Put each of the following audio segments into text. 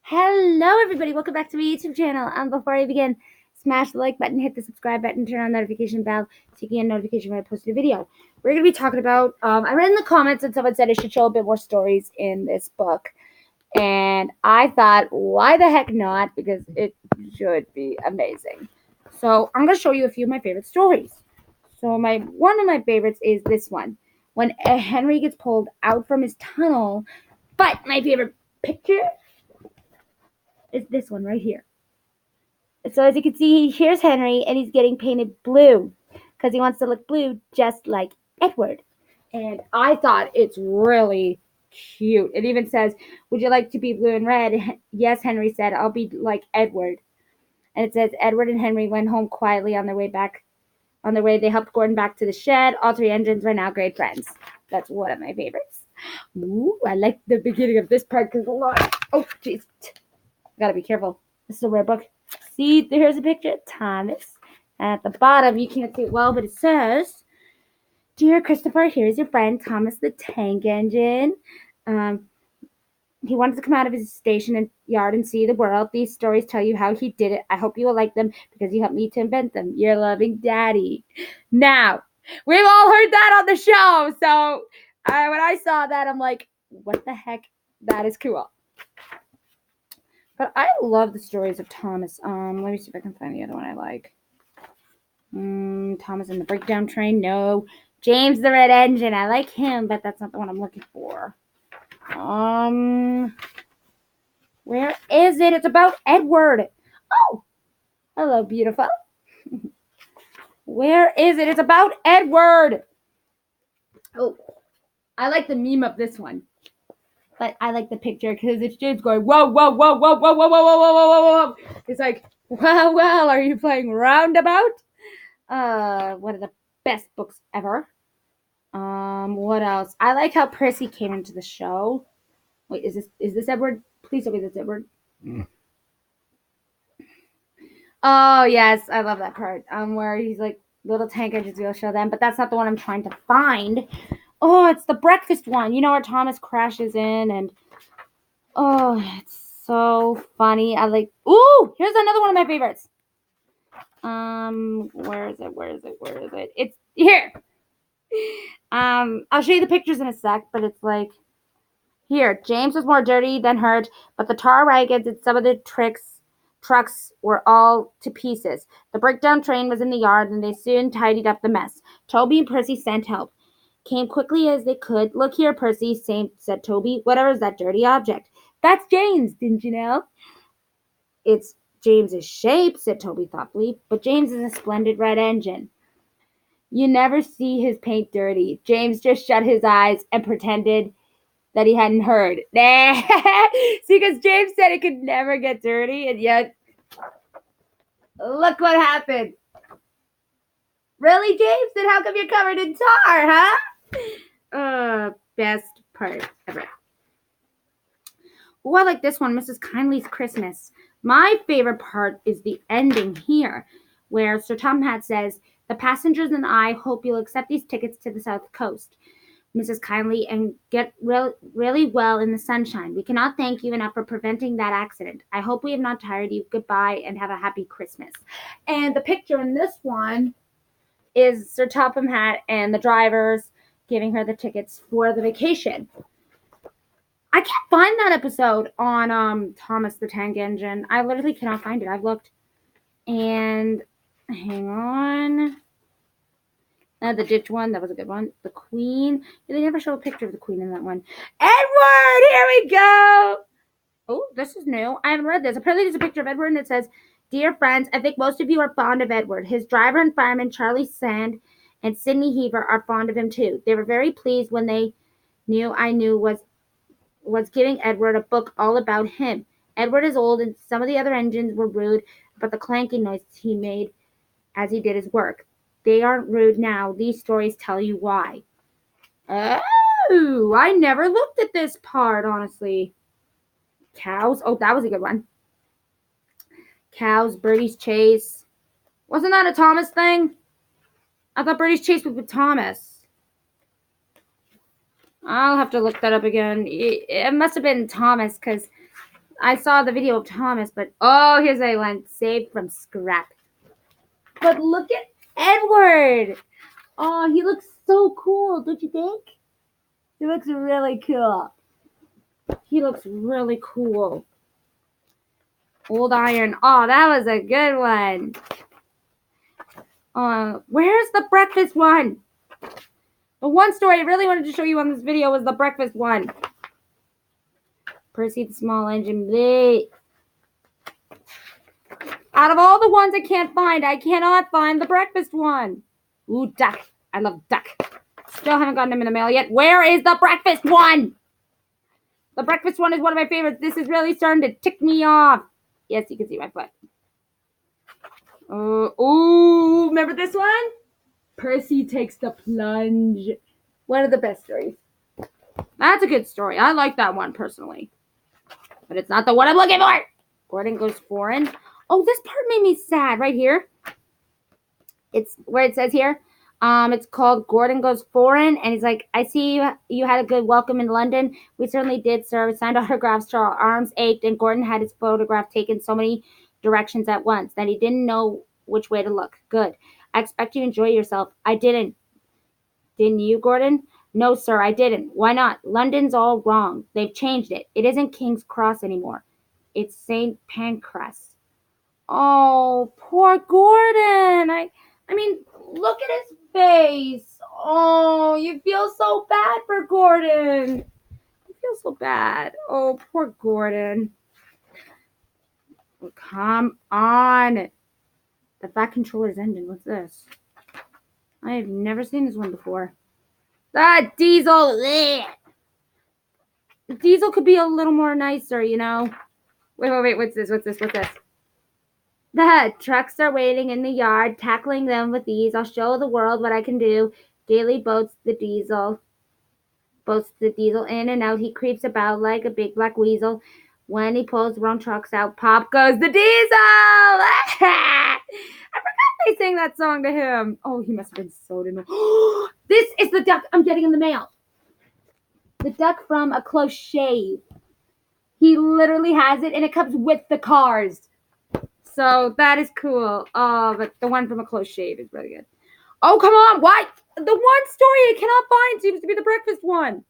Hello everybody, welcome back to my YouTube channel. Before I begin, smash the like button, hit the subscribe button, turn on the notification bell so you get a notification when I post a video. We're going to be talking about, I read in the comments and someone said I should show a bit more stories in this book. And I thought, why the heck not? Because it should be amazing. So I'm going to show you a few of my favorite stories. So one of my favorites is this one. When Henry gets pulled out from his tunnel. But my favorite picture is this one right here. So as you can see, here's Henry, and he's getting painted blue because he wants to look blue just like Edward. And I thought it's really cute. It even says, "Would you like to be blue and red?" Yes, Henry said, "I'll be like Edward." And it says, Edward and Henry went home quietly on their way back. On their way, they helped Gordon back to the shed. All three engines are now great friends. That's one of my favorites. Ooh, I like the beginning of this part because a lot. Oh, jeez. Gotta be careful. This is a rare book. See, here's a picture of Thomas. And at the bottom, you can't see it well, but it says, "Dear Christopher, here's your friend Thomas the Tank Engine. He wanted to come out of his station and yard and see the world. These stories tell you how he did it. I hope you will like them because he helped me to invent them. Your loving Daddy." Now, we've all heard that on the show. So when I saw that, I'm like, what the heck? That is cool. But I love the stories of Thomas. Let me see if I can find the other one I like. Thomas and the Breakdown Train. No. James the Red Engine. I like him, but that's not the one I'm looking for. Where is it? It's about Edward. Oh, hello, beautiful. Where is it? It's about Edward. Oh, I like the meme of this one. But I like the picture because it's James going, whoa, whoa, whoa, whoa, whoa, whoa, whoa, whoa, whoa, whoa, whoa. It's like, well, are you playing Roundabout? One of the best books ever. What else? I like how Percy came into the show. Wait, is this Edward? Please tell me that's Edward. Oh yes, I love that part. Where he's like, little tank engines will show them, but that's not the one I'm trying to find. Oh, it's the breakfast one. You know where Thomas crashes in and oh, it's so funny. I like. Ooh, here's another one of my favorites. Where is it? It's here. I'll show you the pictures in a sec, but it's like here. James was more dirty than hurt, but the tar wagons and some of the trucks were all to pieces. The breakdown train was in the yard, and they soon tidied up the mess. Toby and Percy sent help. Came quickly as they could. "Look here, Percy," said Toby. "Whatever is that dirty object?" "That's James, didn't you know?" "It's James's shape," said Toby thoughtfully, "but James is a splendid red engine. You never see his paint dirty." James just shut his eyes and pretended that he hadn't heard. See, because James said it could never get dirty, and yet, look what happened. Really, James? Then how come you're covered in tar, huh? Best part ever. Oh, I like this one, Mrs. Kindly's Christmas. My favorite part is the ending here, where Sir Tom Hat says, "The passengers and I hope you'll accept these tickets to the South Coast, Mrs. Kindly, and get really well in the sunshine. We cannot thank you enough for preventing that accident. I hope we have not tired you. Goodbye and have a happy Christmas." And the picture in this one is Sir Topham Hatt and the drivers giving her the tickets for the vacation. I can't find that episode on Thomas the Tank Engine. I literally cannot find it. I've looked. And hang on. The ditch one, that was a good one. The Queen. They never show a picture of the Queen in that one. Edward! Here we go! Oh, this is new. I haven't read this. Apparently there's a picture of Edward and it says, "Dear friends, I think most of you are fond of Edward. His driver and fireman, Charlie Sand, and Sidney Heaver are fond of him too. They were very pleased when they knew I was giving Edward a book all about him. Edward is old and some of the other engines were rude, but the clanking noise he made as he did his work. They aren't rude now. These stories tell you why." Oh, I never looked at this part, honestly. Cows. Oh, that was a good one. Cows, Birdie's Chase. Wasn't that a Thomas thing? I thought Birdie's Chase was with Thomas. I'll have to look that up again. It must have been Thomas because I saw the video of Thomas, but oh, here's a one saved from scrap. But look at Edward. Oh, he looks so cool, don't you think? He looks really cool. He looks really cool. Old Iron. Oh, that was a good one. Where's the breakfast one? The one story I really wanted to show you on this video was the breakfast one. Percy the Small Engine. Bleh. Out of all the ones I can't find, I cannot find the breakfast one. Ooh, duck. I love duck. Still haven't gotten them in the mail yet. Where is the breakfast one? The breakfast one is one of my favorites. This is really starting to tick me off. Yes, you can see my foot. Ooh, remember this one? Percy Takes the Plunge. One of the best stories. That's a good story. I like that one personally. But it's not the one I'm looking for. Gordon Goes Foreign. Oh, this part made me sad right here. It's where it says here. It's called Gordon Goes Foreign. And he's like, I see you had a good welcome in London. We certainly did, sir. We signed autographs till our arms ached. And Gordon had his photograph taken so many directions at once that he didn't know which way to look. Good. I expect you enjoy yourself. I didn't. Didn't you, Gordon? No, sir, I didn't. Why not? London's all wrong. They've changed it. It isn't King's Cross anymore. It's St. Pancras. Oh, poor Gordon. I mean, look at his face. Oh, you feel so bad for Gordon. You feel so bad. Oh, poor Gordon. Oh, come on. The Fat Controller's Engine. What's this? I have never seen this one before. That Diesel. Bleh. Diesel could be a little more nicer, you know. Wait. What's this? The trucks are waiting in the yard, tackling them with ease. I'll show the world what I can do. Gaily boats the Diesel in and out. He creeps about like a big black weasel. When he pulls the wrong trucks out, pop goes the Diesel! I forgot they sang that song to him. Oh, he must have been so annoyed. This is the duck I'm getting in the mail. The duck from A Close Shave. He literally has it, and it comes with the cars. So that is cool. Oh, but the one from A Close Shave is really good. Oh, come on. What? The one story I cannot find seems to be the breakfast one.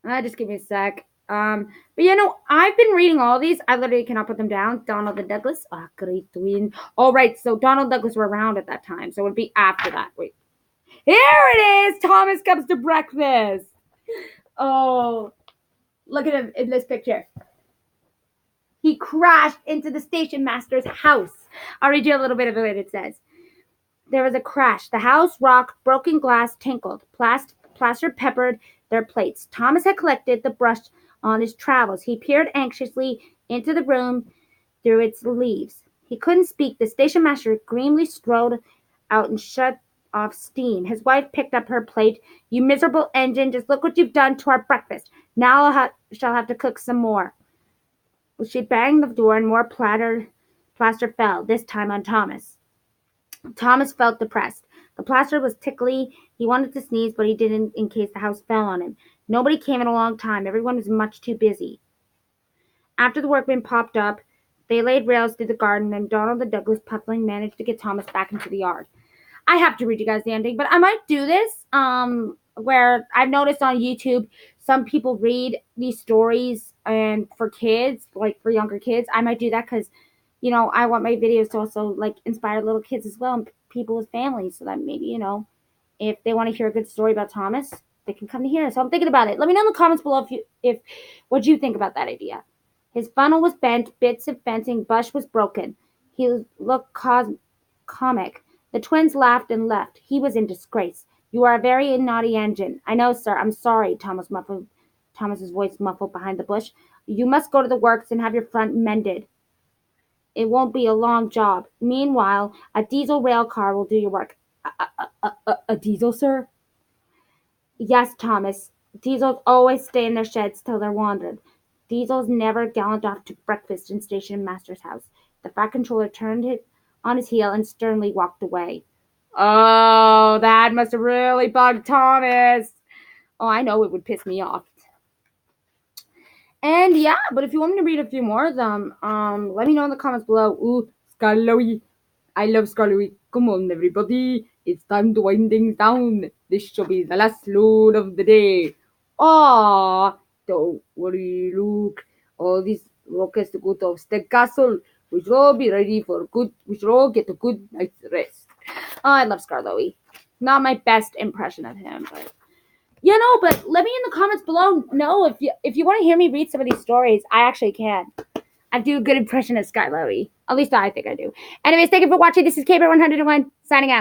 Just give me a sec. But you know, I've been reading all these. I literally cannot put them down. Donald and Douglas. Great twin. All right, so Donald and Douglas were around at that time, so it would be after that. Wait. Here it is. Thomas comes to breakfast. Oh, look at him in this picture. He crashed into the station master's house. I'll read you a little bit of what it says. There was a crash. The house rocked, broken glass tinkled, plaster peppered their plates. Thomas had collected the brush on his travels. He peered anxiously into the room through its leaves. He couldn't speak. The station master grimly strode out and shut off steam. His wife picked up her plate. You miserable engine, just look what you've done to our breakfast. Now I shall have to cook some more. She banged the door and more plaster fell, this time on Thomas. Thomas felt depressed. The plaster was tickly. He wanted to sneeze, but he didn't in case the house fell on him. Nobody came in a long time. Everyone was much too busy. After the workmen popped up, they laid rails through the garden, and Donald and Douglas Puffling managed to get Thomas back into the yard. I have to read you guys the ending, but I might do this where I've noticed on YouTube some people read these stories, and for kids, like for younger kids, I might do that because, you know, I want my videos to also like inspire little kids as well and people with families, so that maybe, you know, if they want to hear a good story about Thomas, they can come to here. So I'm thinking about it. Let me know in the comments below if what you think about that idea. His funnel was bent, bits of fencing, bush was broken. He looked comic. The twins laughed and left. He was in disgrace. You are a very naughty engine. I know, sir. I'm sorry, Thomas's voice muffled behind the bush. You must go to the works and have your front mended. It won't be a long job. Meanwhile, a diesel rail car will do your work. A diesel, sir? Yes, Thomas. Diesels always stay in their sheds till they're wandered. Diesels never galloped off to breakfast in station master's house. The Fat Controller turned it on his heel and sternly walked away. Oh, that must have really bugged Thomas. Oh, I know it would piss me off. And yeah, but if you want me to read a few more of them, let me know in the comments below. Ooh, Scarlowy. I love Scarlowy. Come on, everybody. It's time to wind things down. This shall be the last load of the day. Ah, don't worry, Luke. All these rockets to go to the castle. We should all be ready for good. We should all get a good night's rest. Oh, I love Scarlowy. Not my best impression of him, but but let me in the comments below know if you want to hear me read some of these stories. I actually can. I do a good impression of Sky Lowy. At least I think I do. Anyways, thank you for watching. This is Caper101 signing out.